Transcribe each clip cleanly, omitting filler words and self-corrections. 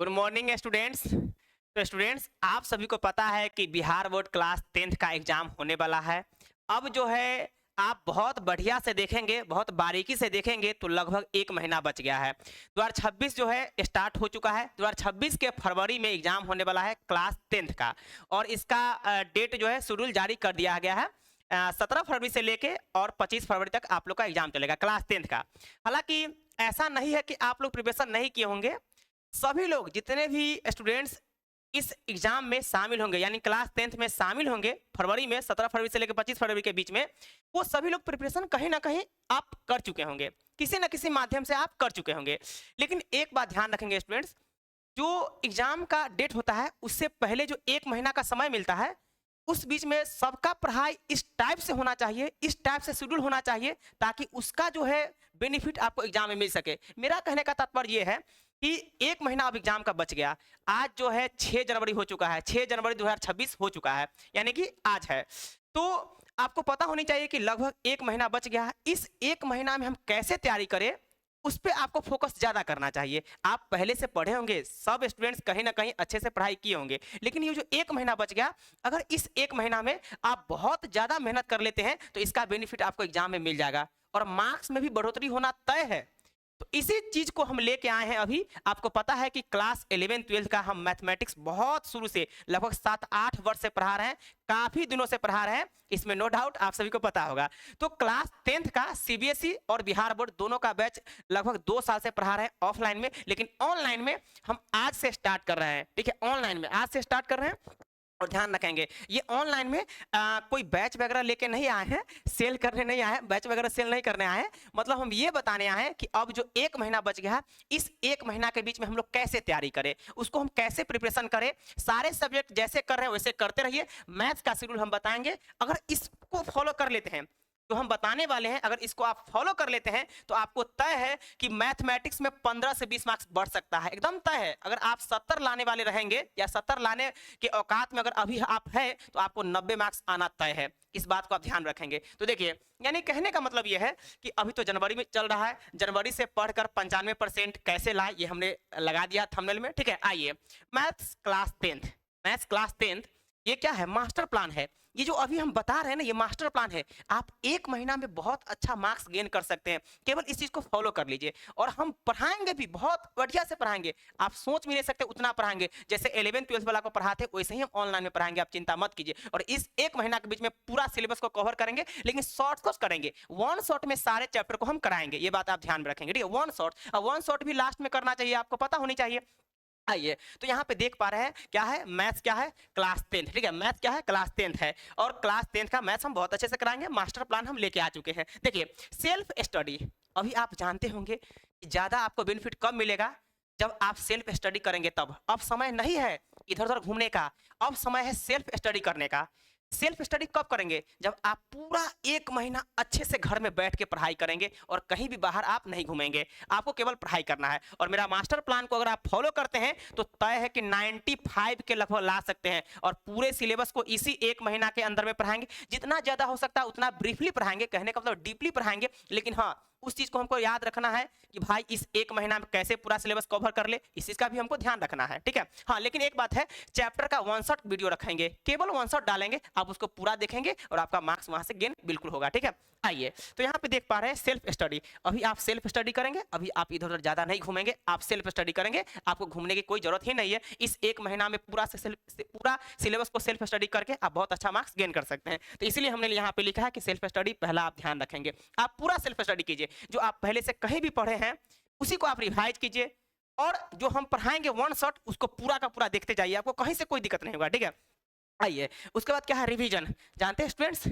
Good morning students. तो students, आप सभी को पता है कि बिहार बोर्ड क्लास 10th का एग्जाम होने वाला है। अब जो है आप बहुत बढ़िया से देखेंगे, बहुत बारीकी से देखेंगे तो लगभग 1 महीना बच गया है। 2026 जो है स्टार्ट हो चुका है। 2026 के फरवरी में एग्जाम होने वाला है क्लास 10th का। और इसका डेट जो है शेड्यूल जारी कर दिया गया है। 17 फरवरी से लेके और 25 फरवरी तक आप लोग का एग्जाम चलेगा क्लास 10th का। हालांकि ऐसा नहीं है कि आप लोग प्रिपरेशन नहीं किए होंगे। सभी लोग जितने भी स्टूडेंट्स इस एग्जाम में शामिल होंगे, यानी क्लास 10th में शामिल होंगे फरवरी में, 17 फरवरी से लेकर 25 फरवरी के बीच में, वो सभी लोग प्रिपरेशन कहीं ना कहीं आप कर चुके होंगे, किसी ना किसी माध्यम से आप कर चुके होंगे। लेकिन एक बात ध्यान रखेंगे स्टूडेंट्स, जो एग्जाम का डेट होता है उससे पहले जो 1 महीना का समय मिलता है, उस बीच में सबका पढ़ाई इस टाइप से होना चाहिए, इस टाइप से शेड्यूल होना चाहिए, ताकि उसका जो है बेनिफिट आपको एग्जाम में मिल सके। मेरा कहने का तात्पर्य यह है कि 1 महीना अब एग्जाम का बच गया। आज जो है 6 जनवरी हो चुका है, 6 जनवरी 2026 हो चुका है, यानी कि आज है। तो आपको पता होनी चाहिए कि लगभग 1 महीना बच गया है। इस 1 महीना में हम कैसे तैयारी करें, उस पे आपको फोकस ज्यादा करना चाहिए। आप पहले से पढ़े होंगे, सब स्टूडेंट्स कहीं ना कहीं अच्छे से पढ़ाई किए होंगे, लेकिन ये जो 1 महीना बच गया, अगर इस 1 महीना में आप बहुत ज्यादा मेहनत कर लेते हैं तो इसका बेनिफिट आपको एग्जाम में मिल जाएगा और मार्क्स में भी बढ़ोतरी होना तय है। तो इसी चीज को हम लेके आए हैं। अभी आपको पता है कि क्लास 11-12 का हम मैथमेटिक्स बहुत शुरू से लगभग 7-8 वर्ष से पढ़ा रहे हैं, काफी दिनों से पढ़ा रहे हैं, इसमें नो डाउट आप सभी को पता होगा। तो क्लास 10th का सीबीएसई और बिहार बोर्ड दोनों का बैच लगभग 2 साल से पढ़ा रहे हैं ऑफलाइन में, लेकिन ऑनलाइन में हम आज से स्टार्ट कर रहे हैं। ठीक है, ऑनलाइन में आज से स्टार्ट कर रहे हैं। और ध्यान रखेंगे, ये ऑनलाइन में कोई बैच वगैरह लेके नहीं आए हैं, सेल करने नहीं आए हैं, बैच वगैरह सेल नहीं करने आए हैं। मतलब हम ये बताने आए हैं कि अब जो 1 महीना बच गया है, इस 1 महीना के बीच में हम लोग कैसे तैयारी करें, उसको हम कैसे प्रिपरेशन करें। सारे सब्जेक्ट जैसे कर रहे हैं वैसे करते रहिए। मैथ्स का शेड्यूल हम बताएंगे, अगर इसको फॉलो कर लेते हैं तो हम बताने वाले हैं, अगर इसको आप फॉलो कर लेते हैं तो आपको तय है कि मैथमेटिक्स में 15 से 20 मार्क्स बढ़ सकता है, एकदम तय है। अगर आप 70 लाने वाले रहेंगे या 70 लाने के औकात में अगर अभी आप है, तो आपको 90 मार्क्स आना तय है। इस बात को आप ध्यान रखेंगे। तो देखिए, यानी कहने का मतलब यह है कि अभी तो जनवरी में चल रहा है, जनवरी से पढ़कर 95% कैसे लाए ये हमने लगा दिया थंबनेल में। ठीक है, आइए, maths class 10th, maths class 10th ये क्या है, मास्टर प्लान है। ये जो अभी हम बता रहे हैं ना, ये मास्टर प्लान है। आप 1 महीना में बहुत अच्छा मार्क्स गेन कर सकते हैं, केवल इस चीज को फॉलो कर लीजिए। और हम पढ़ाएंगे भी बहुत बढ़िया से पढ़ाएंगे, आप सोच भी नहीं सकते उतना पढ़ाएंगे। जैसे 11th-12th वाला को पढ़ाते वैसे ही हम ऑनलाइन में पढ़ाएंगे, आप चिंता मत कीजिए। और इस 1 महीना के बीच में पूरा सिलेबस को कवर करेंगे, लेकिन शॉर्ट कोर्स करेंगे, वन शॉट में सारे चैप्टर को हम कराएंगे। ये बात आप ध्यान में रखेंगे, ठीक है, वन शॉट। और वन शॉट भी लास्ट में करना चाहिए, आपको पता होनी चाहिए। आइए, तो यहाँ पे देख पा रहे हैं क्या है, मैथ्स क्या है, क्लास 10th। ठीक है, मैथ्स क्या है, क्लास 10th है। और क्लास 10th का मैथ्स हम बहुत अच्छे से कराएंगे, मास्टर प्लान हम लेके आ चुके हैं। देखिए, सेल्फ स्टडी, अभी आप जानते होंगे कि ज्यादा आपको बेनिफिट कब मिलेगा, जब आप सेल्फ स्टडी करेंगे तब। अब समय नहीं है इधर उधर घूमने का, अब समय है सेल्फ स्टडी करने का। सेल्फ स्टडी कब करेंगे, जब आप पूरा 1 महीना अच्छे से घर में बैठ के पढ़ाई करेंगे और कहीं भी बाहर आप नहीं घूमेंगे, आपको केवल पढ़ाई करना है। और मेरा मास्टर प्लान को अगर आप फॉलो करते हैं तो तय है कि 95 के लगभग ला सकते हैं। और पूरे सिलेबस को इसी 1 महीना के अंदर में पढ़ाएंगे, जितना ज्यादा हो सकता है उतना ब्रीफली पढ़ाएंगे, कहने का मतलब डीपली पढ़ाएंगे। लेकिन हाँ, उस चीज को हमको याद रखना है कि भाई इस 1 महीना में कैसे पूरा सिलेबस कवर कर ले, इस चीज का भी हमको ध्यान रखना है। ठीक है, हाँ, लेकिन एक बात है, चैप्टर का वन शॉट वीडियो रखेंगे, केवल वन शॉट डालेंगे, आप उसको पूरा देखेंगे और आपका मार्क्स वहां से गेन बिल्कुल होगा। ठीक है, आइए, तो यहाँ पे देख पा रहे हैं सेल्फ स्टडी। अभी आप सेल्फ स्टडी करेंगे, अभी आप इधर उधर ज्यादा नहीं घूमेंगे, आप सेल्फ स्टडी करेंगे, आपको घूमने की कोई जरूरत ही नहीं है। इस 1 महीना में पूरा सिलेबस को सेल्फ स्टडी करके आप बहुत अच्छा मार्क्स गेन कर सकते हैं। तो इसीलिए हमने यहाँ पे लिखा है कि सेल्फ स्टडी पहला आप ध्यान रखेंगे। आप पूरा सेल्फ स्टडी कीजिए, जो आप पहले से कहीं भी पढ़े हैं उसी को आप रिवाइज कीजिए, और जो हम पढ़ाएंगे वन शॉट उसको पूरा का पूरा देखते जाइए, आपको कहीं से कोई दिक्कत नहीं होगा। ठीक है, आइए, उसके बाद क्या है, रिवीजन। जानते हैं स्टूडेंट्स,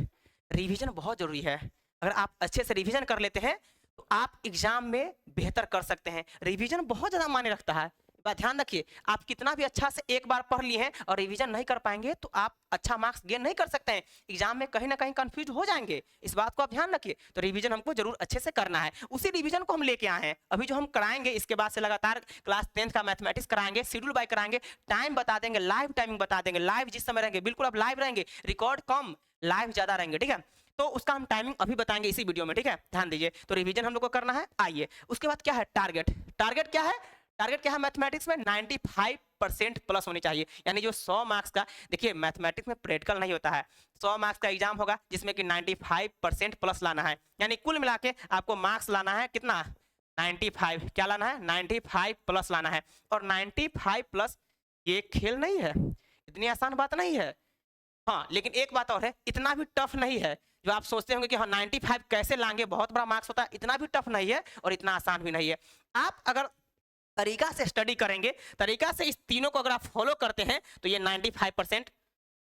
रिवीजन बहुत जरूरी है। अगर आप अच्छे से रिवीजन कर लेते हैं तो आप एग्जाम में बेहतर कर सकते हैं। रिवीजन बहुत ज्यादा मायने रखता है। बात ध्यान रखिए, आप कितना भी अच्छा से एक बार पढ़ लिए हैं और रिवीजन नहीं कर पाएंगे तो आप अच्छा मार्क्स गेन नहीं कर सकते हैं, एग्जाम में कहीं ना कहीं कंफ्यूज हो जाएंगे। इस बात को आप ध्यान रखिए। तो रिवीजन हमको जरूर अच्छे से करना है, उसी रिवीजन को हम लेके आए हैं। अभी जो हम कराएंगे, इसके बाद से लगातार क्लास 10th का मैथमेटिक्स कराएंगे, शेड्यूल बाय कराएंगे, टाइम बता देंगे, लाइव टाइमिंग बता देंगे, लाइव जिस समय रहेंगे बिल्कुल आप लाइव रहेंगे, रिकॉर्ड कम लाइव ज्यादा रहेंगे। ठीक है, तो उसका हम टाइमिंग अभी बताएंगे इसी वीडियो में। ठीक है, ध्यान दीजिए। तो रिवीजन हम लोग को करना है। आइए, उसके बाद क्या है, टारगेट। टारगेट क्या है, टारगेट क्या है मैथमेटिक्स में? 95% प्लस होनी चाहिए, यानी जो 100 मार्क्स का, देखिए मैथमेटिक्स में प्रैक्टिकल नहीं होता है, 100 मार्क्स का एग्जाम होगा जिसमें कि 95% प्लस लाना है, यानी कुल मिला के आपको मार्क्स लाना है कितना? 95। क्या लाना है? 95 प्लस लाना है। और 95 प्लस ये खेल नहीं है, इतनी आसान बात नहीं है। हाँ, लेकिन एक बात और है, इतना भी टफ नहीं है जो आप सोचते होंगे कि हाँ 95 कैसे लाएंगे, बहुत बड़ा मार्क्स होता है, इतना भी टफ नहीं है और इतना आसान भी नहीं है। आप अगर तरीका से स्टडी करेंगे, तरीका से इस तीनों को अगर आप फॉलो करते हैं तो ये 95%,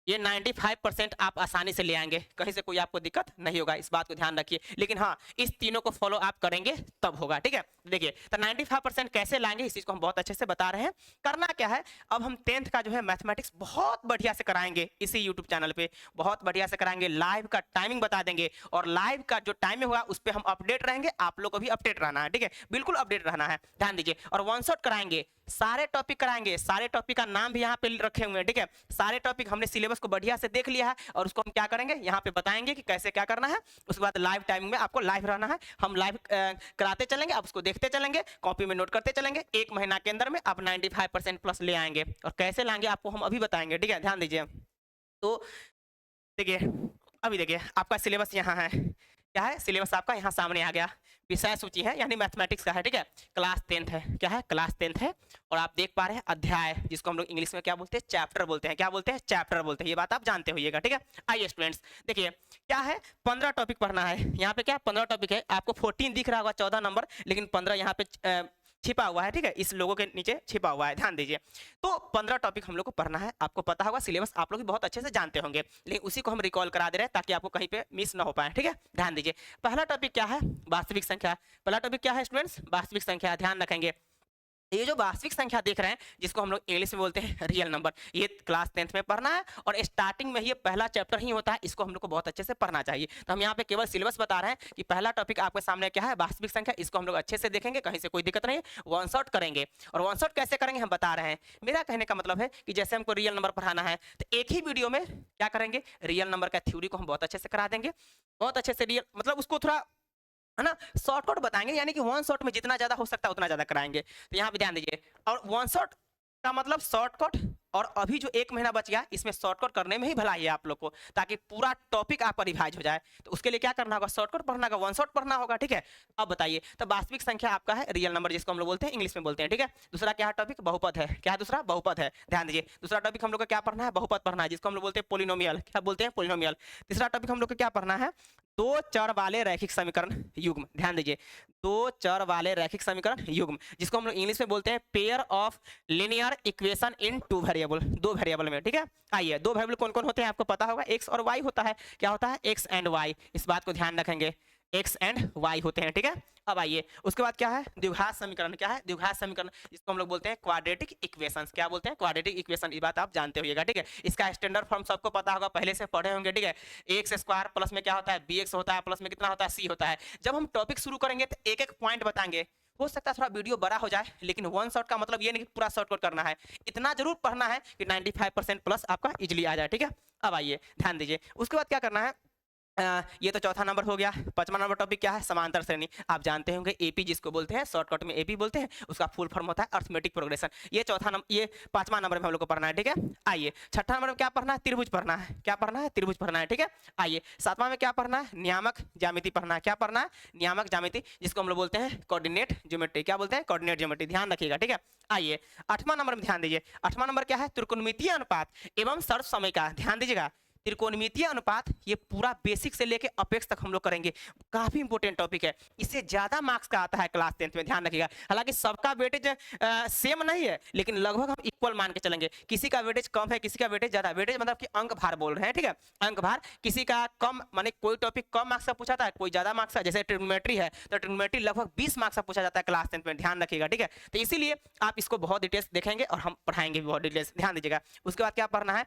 ये 95% आप आसानी से ले आएंगे, कहीं से कोई आपको दिक्कत नहीं होगा, इस बात को ध्यान रखिए। लेकिन हाँ, इस तीनों को फॉलो आप करेंगे तब होगा, ठीक है। देखिए तो 95% कैसे लाएंगे इस चीज को हम बहुत अच्छे से बता रहे हैं। करना क्या है, अब हम 10th का जो है मैथमेटिक्स बहुत बढ़िया से कराएंगे इसी यूट्यूब चैनल पे, बहुत बढ़िया से कराएंगे, लाइव का टाइमिंग बता देंगे, और लाइव का जो टाइमिंग होगा उस पर हम अपडेट रहेंगे, आप लोग को भी अपडेट रहना है, ठीक है, बिल्कुल अपडेट रहना है, ध्यान दीजिए। और वन शॉट कराएंगे, सारे टॉपिक कराएंगे, सारे टॉपिक का नाम भी यहाँ पे रखे हुए हैं, ठीक है, सारे टॉपिक हमने सिलेबस को बढ़िया से देख लिया है और उसको हम क्या करेंगे यहाँ पे बताएंगे कि कैसे क्या करना है। उसके बाद लाइव टाइमिंग में आपको लाइव रहना है, हम लाइव कराते चलेंगे, आप उसको देखते चलेंगे, कॉपी में नोट करते चलेंगे, 1 महीना के अंदर में आप 95% प्लस ले आएंगे। और कैसे लाएंगे आपको हम अभी बताएंगे, ठीक है, ध्यान दीजिए। तो देखिए अभी देखिए आपका सिलेबस यहाँ है, क्या है सिलेबस आपका यहाँ सामने आ गया, विषय सूची है यानी मैथमेटिक्स का है, ठीक है, क्लास 10th है, क्या है क्लास 10th है। और आप देख पा रहे हैं अध्याय, जिसको हम लोग इंग्लिश में क्या बोलते हैं? चैप्टर बोलते हैं। क्या बोलते हैं? चैप्टर बोलते हैं, ये बात आप जानते होइएगा, ठीक है। आइए स्टूडेंट्स देखिए क्या है, 15 टॉपिक पढ़ना है यहाँ पे, क्या 15 टॉपिक है, आपको 14 दिख रहा होगा 14 नंबर, लेकिन 15 यहाँ पे छिपा हुआ है, ठीक है, इस लोगों के नीचे छिपा हुआ है, ध्यान दीजिए। तो 15 टॉपिक हम लोग को पढ़ना है, आपको पता होगा सिलेबस आप लोग भी बहुत अच्छे से जानते होंगे, लेकिन उसी को हम रिकॉल करा दे रहे हैं ताकि आपको कहीं पे मिस ना हो पाए, ठीक है, ध्यान दीजिए। पहला टॉपिक क्या है? वास्तविक संख्या। पहला टॉपिक क्या है स्टूडेंट्स? वास्तविक संख्या, ध्यान रखेंगे। ये जो वास्तविक संख्या देख रहे हैं जिसको हम लोग इंग्लिश में बोलते हैं रियल नंबर, ये क्लास 10th में पढ़ना है और स्टार्टिंग में ये पहला चैप्टर ही होता है, इसको हम लोग को बहुत अच्छे से पढ़ना चाहिए। तो हम यहाँ पे केवल सिलेबस बता रहे हैं कि पहला टॉपिक आपके सामने क्या है, वास्तविक संख्या, इसको हम लोग अच्छे से देखेंगे, कहीं से कोई दिक्कत नहीं है, वन शॉट करेंगे। और वन शॉट कैसे करेंगे हम बता रहे हैं। मेरा कहने का मतलब है कि जैसे हमको रियल नंबर पढ़ाना है तो एक ही वीडियो में क्या करेंगे, रियल नंबर का थ्योरी को हम बहुत अच्छे से करा देंगे, बहुत अच्छे से रियल मतलब उसको थोड़ा है ना शॉर्टकट बताएंगे, यानी कि वन शॉट में जितना ज्यादा हो सकता है उतना ज्यादा कराएंगे। तो यहाँ पे ध्यान दीजिए, और वन शॉट का मतलब शॉर्टकट, और अभी जो 1 महीना बच गया इसमें शॉर्टकट करने में ही भलाई है आप लोग को, ताकि पूरा टॉपिक आपका रिवाइज हो जाए। तो उसके लिए क्या करना होगा, शॉर्टकट पढ़ना होगा, वन शॉट पढ़ना होगा, ठीक है। अब बताइए, तो वास्तविक संख्या आपका है रियल नंबर, जिसको हम लोग बोलते हैं इंग्लिश में बोलते हैं, ठीक है। दूसरा क्या है टॉपिक? बहुपद है। क्या है दूसरा? बहुपद है, ध्यान दीजिए। दूसरा टॉपिक हम लोग को क्या पढ़ना है? बहुपद पढ़ना है, जिसको हम लोग बोलते हैं पोलिनोमियल। क्या बोलते हैं? पोलिनोमियल। तीसरा टॉपिक हम लोग को क्या पढ़ना है? 2 चर वाले रैखिक समीकरण युग्म, ध्यान दीजिए, 2 चर वाले रैखिक समीकरण युग्म, जिसको हम लोग इंग्लिश में बोलते हैं pair of linear equation in 2 variable, 2 variable में, ठीक है। आइए, 2 वेरिएबल कौन कौन होते हैं आपको पता होगा, एक्स और वाई होता है। क्या होता है? एक्स एंड वाई, इस बात को ध्यान रखेंगे, एक्स एंड वाई होते हैं, ठीक है। अब आइए उसके बाद क्या है? द्विघात समीकरण। क्या है? द्विघात समीकरण, जिसको हम लोग बोलते हैं क्वाड्रेटिक इक्वेशंस। क्या बोलते हैं? क्वाड्रेटिक इक्वेशन, इस बात आप जानते होइएगा, ठीक है। इसका स्टैंडर्ड फॉर्म सबको पता होगा, पहले से पढ़े होंगे, ठीक है। एक्स स्क्वायर प्लस में क्या होता है? bx होता है, प्लस में कितना होता है? c होता है। जब हम टॉपिक शुरू करेंगे तो एक एक पॉइंट बताएंगे, हो सकता है थोड़ा वीडियो बड़ा हो जाए, लेकिन वन शॉट का मतलब ये नहीं कि पूरा शॉर्टकट करना है, इतना जरूर पढ़ना है कि 95% प्लस आपका इजिली आ जाए, ठीक है। अब आइए ध्यान दीजिए, उसके बाद क्या करना है, ये तो चौथा नंबर हो गया। 5वां नंबर टॉपिक क्या है? समांतर श्रेणी। आप जानते होंगे एपी जिसको बोलते हैं, शॉर्टकट में एपी बोलते हैं, उसका फुल फॉर्म होता है अर्थमेटिक प्रोग्रेशन। ये चौथा नंबर, ये 5वां नंबर में हम लोग को पढ़ना है, ठीक है। आइए 6ठा नंबर में क्या पढ़ना है? त्रिभुज पढ़ना है। क्या पढ़ना है? त्रिभुज पढ़ना है, ठीक है। आइए 7वां में क्या पढ़ना है? नियामक ज्यामिति पढ़ना है। क्या पढ़ना है? नियामक ज्यामिति, जिसको हम लोग बोलते हैं कोऑर्डिनेट ज्योमेट्री। क्या बोलते हैं? कोऑर्डिनेट ज्योमेट्री, ध्यान रखिएगा, ठीक है। आइए 8वां नंबर में ध्यान दीजिए, 8वां नंबर क्या है? त्रिकोणमितीय अनुपात एवं सर्व समय का, ध्यान दीजिएगा, त्रिकोणमितीय अनुपात, ये पूरा बेसिक से लेके अपेक्स तक हम लोग करेंगे, काफी इंपॉर्टेंट टॉपिक है, इससे ज्यादा मार्क्स का आता है क्लास 10th में, ध्यान रखिएगा। हालांकि सबका वेटेज सेम नहीं है, लेकिन लगभग हम इक्वल मान के चलेंगे, किसी का वेटेज कम है, किसी का वेटेज ज्यादा। वेटेज मतलब कि अंक भार बोल रहे हैं, ठीक है, अंक भार, किसी का कम, माने कोई टॉपिक कम मार्क्स का पूछा था, कोई ज्यादा मार्क्स का, जैसे ट्रिग्नोमेट्री है तो ट्रिग्नोमेट्री लगभग 20 मार्क्स का पूछा जाता है क्लास 10th में, ध्यान रखिएगा, ठीक है। तो इसीलिए आप इसको बहुत डिटेल्स देखेंगे और हम पढ़ाएंगे भी बहुत डिटेल्स, ध्यान दीजिएगा। उसके बाद क्या पढ़ना है?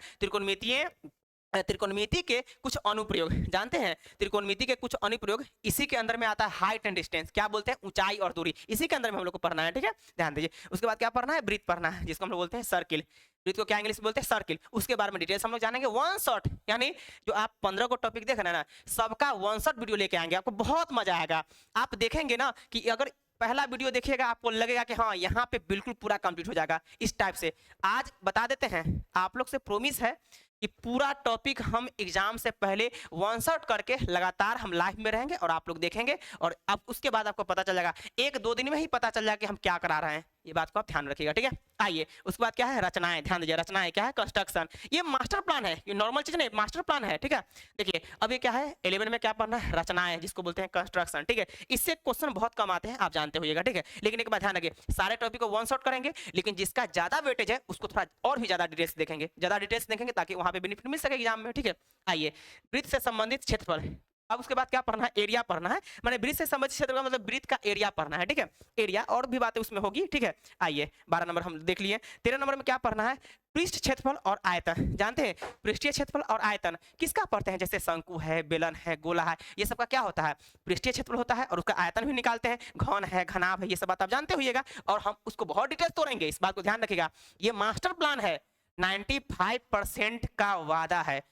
त्रिकोणमिति के कुछ अनुप्रयोग, जानते हैं त्रिकोणमिति के कुछ अनुप्रयोग, इसी के अंदर में आता है हाइट एंड डिस्टेंस। क्या बोलते हैं? ऊंचाई और दूरी, इसी के अंदर में हम लोग को पढ़ना है, ठीक है, ध्यान दीजिए। उसके बाद क्या पढ़ना है? वृत्त पढ़ना है, जिसको हम लोग बोलते हैं सर्किल। वृत्त को क्या इंग्लिश में बोलते हैं? सर्किल। उसके बारे में डिटेल्स हम लोग जानेंगे वन शॉट, यानी जो आप 15 को टॉपिक देख रहे हैं ना, सबका वन शॉट वीडियो लेके आएंगे, आपको बहुत मजा आएगा। आप देखेंगे ना कि अगर पहला वीडियो देखिएगा आपको लगेगा कि हाँ यहाँ पे बिल्कुल पूरा कंप्लीट हो जाएगा इस टाइप से। आज बता देते हैं, आप लोग से प्रॉमिस है कि पूरा टॉपिक हम एग्जाम से पहले वन शॉट करके लगातार हम लाइव में रहेंगे और आप लोग देखेंगे, और अब उसके बाद आपको पता चल जाएगा, 1-2 दिन में ही पता चल जाएगा कि हम क्या करा रहे हैं। ये बात को आप ध्यान रखिएगा, ठीक है। आइए उसके बाद क्या है, रचनाएं। ध्यान दीजिए, रचनाएं क्या है, कंस्ट्रक्शन। ये मास्टर प्लान है, ये नॉर्मल चीज नहीं, मास्टर प्लान है, ठीक है। देखिए अब ये क्या है, 11 में क्या पढ़ना है, रचनाएं, जिसको बोलते हैं कंस्ट्रक्शन, ठीक है। इससे क्वेश्चन बहुत कम आते हैं, आप जानते होइएगा, ठीक है। लेकिन एक बात ध्यान रखिए, सारे टॉपिक को वन शॉट करेंगे, लेकिन जिसका ज्यादा वेटेज है उसको थोड़ा और भी ज्यादा डिटेल्स देखेंगे, ज्यादा डिटेल्स देखेंगे ताकि वहां पे बेनिफिट मिल सके एग्जाम में, ठीक है। आइए, वृत्त से संबंधित क्षेत्रफल। अब उसके बाद क्या पढ़ना है, एरिया पढ़ना है, माने वृत्त से संबंधित क्षेत्र का मतलब वृत्त का एरिया पढ़ना है, ठीक है। एरिया और भी बातें उसमें होगी, ठीक है। आइए 12 नंबर हम देख लिए। 13 नंबर में क्या पढ़ना है, पृष्ठ क्षेत्रफल और आयतन। जानते हैं पृष्ठीय क्षेत्रफल और आयतन किसका पढ़ते हैं, जैसे शंकु है, बेलन है, गोला है, ये सब का क्या होता है, पृष्ठीय क्षेत्रफल होता है, और उसका आयतन भी निकालते हैं। घन है, घनाभ है, ये सब बात आप जानते होइएगा, और हम उसको बहुत डिटेल्स तोड़ेंगे, इस बात को ध्यान रखिएगा। ये मास्टर प्लान है, 95% का वादा है।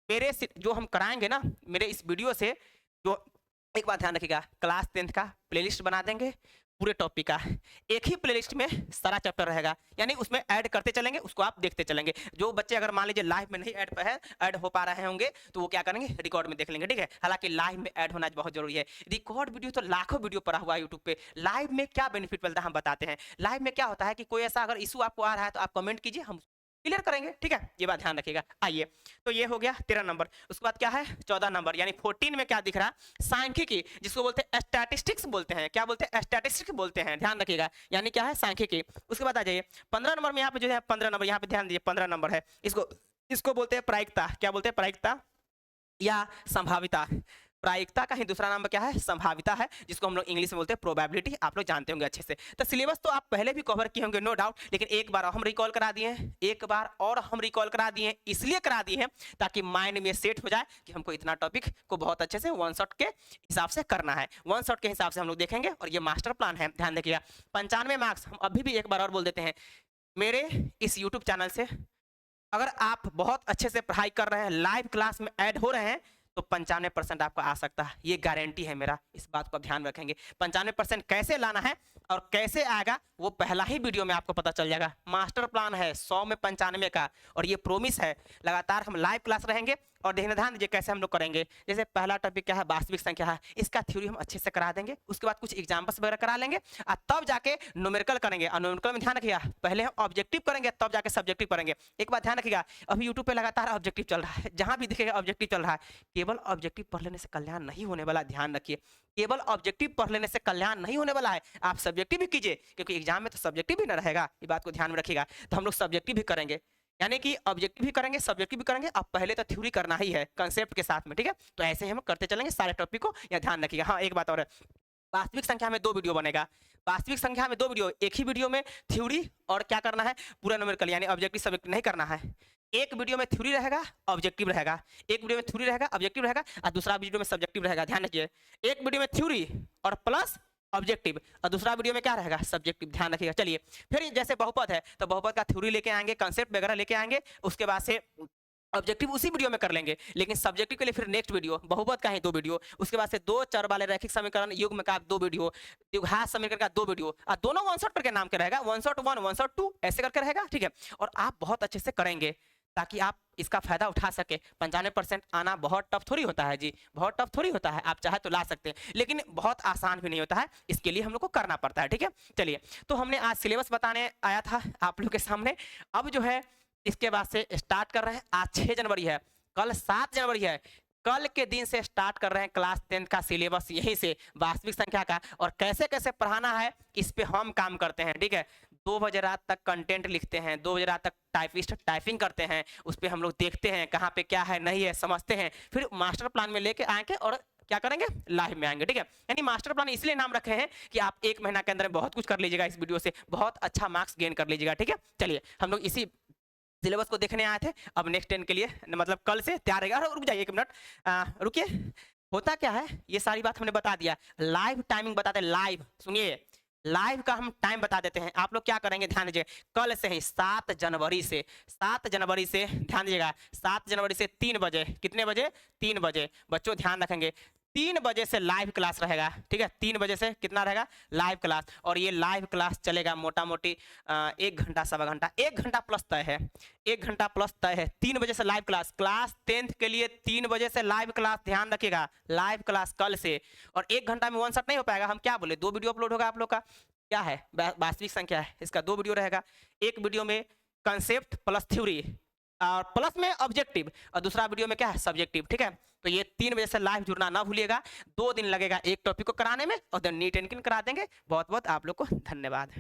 मेरे जो हम कराएंगे ना, मेरे इस वीडियो से, जो एक बात ध्यान रखिएगा, क्लास 10th का प्लेलिस्ट बना देंगे पूरे टॉपिक का। एक ही प्लेलिस्ट में सारा चैप्टर रहेगा, यानी उसमें ऐड करते चलेंगे, उसको आप देखते चलेंगे। जो बच्चे अगर मान लीजिए लाइव में नहीं ऐड हो पा रहे होंगे तो वो क्या करेंगे, रिकॉर्ड में देख लेंगे, ठीक है। हालांकि लाइव में ऐड होना बहुत जरूरी है। रिकॉर्ड वीडियो तो लाखों वीडियो पड़ा हुआ है यूट्यूब पे, लाइव में क्या बेनिफिट मिलता है हम बताते हैं। लाइव में क्या होता है कि कोई ऐसा अगर इशू आपको आ रहा है तो आप कमेंट कीजिए, हम क्लियर करेंगे, ठीक है। ये बात ध्यान रखिएगा। आइए, तो ये हो गया 13 नंबर। उसके बाद क्या है, 14 नंबर, यानी 14 में क्या दिख रहा है, सांख्यिकी, जिसको बोलते हैं स्टैटिस्टिक्स बोलते हैं। क्या बोलते हैं, स्टैटिस्टिक्स बोलते हैं, ध्यान रखिएगा, यानी क्या है, सांख्यिकी। उसके बाद आ जाइए 15 नंबर में, यहाँ पे जो है 15 नंबर, यहाँ पे ध्यान दीजिए, 15 नंबर है, इसको बोलते हैं प्रायिकता। क्या बोलते हैं, प्रायिकता या संभाविता। प्रायिकता का ही दूसरा नाम क्या है, संभाविता है, जिसको हम लोग इंग्लिश में बोलते हैं प्रोबेबिलिटी। आप लोग जानते होंगे अच्छे से। तो सिलेबस तो आप पहले भी कवर किए होंगे, नो डाउट, लेकिन एक बार हम रिकॉल करा दिए हैं, एक बार और हम रिकॉल करा दिए हैं, इसलिए करा दिए हैं ताकि माइंड में सेट हो जाए कि हमको इतना टॉपिक को बहुत अच्छे से वन शॉट के हिसाब से करना है। वन शॉट के हिसाब से हम लोग देखेंगे, और ये मास्टर प्लान है, ध्यान रखिएगा। 95 मार्क्स। हम अभी भी एक बार और बोल देते हैं, मेरे इस यूट्यूब चैनल से अगर आप बहुत अच्छे से पढ़ाई कर रहे हैं, लाइव क्लास में ऐड हो रहे हैं, तो 95% आपको आ सकता है, ये गारंटी है मेरा, इस बात को आप ध्यान रखेंगे। 95% कैसे लाना है और कैसे आएगा वो पहला ही वीडियो में आपको पता चल जाएगा। मास्टर प्लान है 100 में 95 का, और ये प्रोमिस है, लगातार हम लाइव क्लास रहेंगे। और देखने ध्यान दीजिए कैसे हम लोग करेंगे। जैसे पहला टॉपिक क्या है, वास्तविक संख्या है, इसका थ्योरी हम अच्छे से करा देंगे, उसके बाद कुछ एग्जाम्पल्स वगैरह करा लेंगे, और तब जाके न्यूमेरिकल करेंगे। और न्यूमेरिकल में ध्यान रखिएगा, पहले हम ऑब्जेक्टिव करेंगे, तब जाके सब्जेक्टिव करेंगे। एक बात ध्यान रखिएगा, अभी यूट्यूब पे लगातार ऑब्जेक्टिव चल रहा है, जहां भी दिखेगा ऑब्जेक्टिव चल रहा है। केवल ऑब्जेक्टिव पढ़ लेने से कल्याण नहीं होने वाला, ध्यान रखिए। केवल ऑब्जेक्टिव पढ़ लेने से कल्याण नहीं होने वाला है, आप सब्जेक्टिव भी कीजिए, क्योंकि एग्जाम में तो सब्जेक्टिव भी ना रहेगा, ये बात को ध्यान में रखिएगा। तो हम लोग सब्जेक्टिव भी करेंगे, यानी कि ऑब्जेक्टिव भी करेंगे, सब्जेक्टिव भी करेंगे। अब पहले तो थ्योरी करना ही है कंसेप्ट के साथ में, ठीक है। तो ऐसे ही हम करते चलेंगे सारे टॉपिक को, या ध्यान रखिएगा। हाँ, एक बात और है, वास्तविक संख्या में 2 वीडियो बनेगा। वास्तविक संख्या में 2 वीडियो, एक ही वीडियो में थ्योरी और क्या करना है, पूरा न्यूमेरिकल, यानी ऑब्जेक्टिव सब्जेक्टिव नहीं करना है। एक वीडियो में थ्योरी रहेगा, ऑब्जेक्टिव रहेगा, एक वीडियो में थ्योरी रहेगा, ऑब्जेक्टिव रहेगा, और दूसरा वीडियो में सब्जेक्टिव रहेगा। ध्यान रखिए, एक वीडियो में थ्योरी और प्लस ऑब्जेक्टिव, और दूसरा वीडियो में क्या रहेगा, सब्जेक्टिव, ध्यान रखिएगा। चलिए फिर जैसे बहुपद है तो बहुपद का थ्योरी लेके आएंगे, कंसेप्ट वगैरह लेके आएंगे, उसके बाद से ऑब्जेक्टिव उसी वीडियो में कर लेंगे, लेकिन सब्जेक्टिव के लिए फिर नेक्स्ट वीडियो, बहुपद का ही 2 वीडियो, उसके बाद से 2 चर वाले रैखिक समीकरण युग्म का 2 वीडियो, द्विघात समीकरण का 2 वीडियो, और दोनों वन शॉट करके नाम के रहेगा, वन शॉट 1, वन शॉट 2 ऐसे करके रहेगा, ठीक है। और आप बहुत अच्छे से करेंगे ताकि आप इसका फायदा उठा सके। 95% आना बहुत टफ थोड़ी होता है जी, बहुत टफ थोड़ी होता है। आप चाहे तो ला सकते हैं, लेकिन बहुत आसान भी नहीं होता है, इसके लिए हम लोग को करना पड़ता है, ठीक है। चलिए, तो हमने आज सिलेबस बताने आया था आप लोग के सामने। अब जो है इसके बाद से स्टार्ट कर रहे हैं। आज 6 जनवरी है, कल 7 जनवरी है, कल के दिन से स्टार्ट कर रहे हैं क्लास 10 का सिलेबस, यहीं से वास्तविक संख्या का, और कैसे कैसे पढ़ाना है इस पे हम काम करते हैं, ठीक है। 2 बजे रात तक कंटेंट लिखते हैं, 2 बजे रात तक टाइपिस्ट टाइपिंग करते हैं, उस पर हम लोग देखते हैं कहाँ पे क्या है नहीं है, समझते हैं, फिर मास्टर प्लान में लेके आएंगे और क्या करेंगे, लाइव में आएंगे, ठीक है। यानी मास्टर प्लान इसलिए नाम रखे हैं कि आप 1 महीना के अंदर बहुत कुछ कर लीजिएगा, इस वीडियो से बहुत अच्छा मार्क्स गेन कर लीजिएगा, ठीक है। चलिए, हम लोग इसी सिलेबस को देखने आए थे। अब नेक्स्ट 10 के लिए मतलब कल से तैयार रहेगा। रुक जाइए 1 मिनट, रुकिए। होता क्या है, ये सारी बात हमने बता दिया, लाइव टाइमिंग बताते हैं, लाइव सुनिए, लाइव का हम टाइम बता देते हैं। आप लोग क्या करेंगे, ध्यान दीजिए, कल से ही 7 जनवरी से ध्यान दीजिएगा, 7 जनवरी से 3 बजे, कितने बजे, 3 बजे, बच्चों ध्यान रखेंगे। 3 बजे से लाइव क्लास रहेगा, ठीक है। 3 बजे से कितना रहेगा, लाइव क्लास। और ये लाइव क्लास चलेगा मोटा मोटी 1 घंटा सवा घंटा, 1 घंटा प्लस तय है, 1 घंटा प्लस तय है। 3 बजे से लाइव क्लास, क्लास 10th के लिए 3 बजे से लाइव क्लास, ध्यान रखिएगा, लाइव क्लास कल से। और 1 घंटा में वन शॉट नहीं हो पाएगा, हम क्या बोले, 2 वीडियो अपलोड होगा आप लोग का, क्या है वास्तविक संख्या है इसका, 2 वीडियो रहेगा। एक वीडियो में कंसेप्ट प्लस थ्योरी और प्लस में ऑब्जेक्टिव, और दूसरा वीडियो में क्या है, सब्जेक्टिव, ठीक है। तो ये 3 बजे से लाइव जुड़ना ना भूलिएगा। 2 दिन लगेगा एक टॉपिक को कराने में, और देन नीट एंड क्लीन करा देंगे। बहुत बहुत आप लोग को धन्यवाद।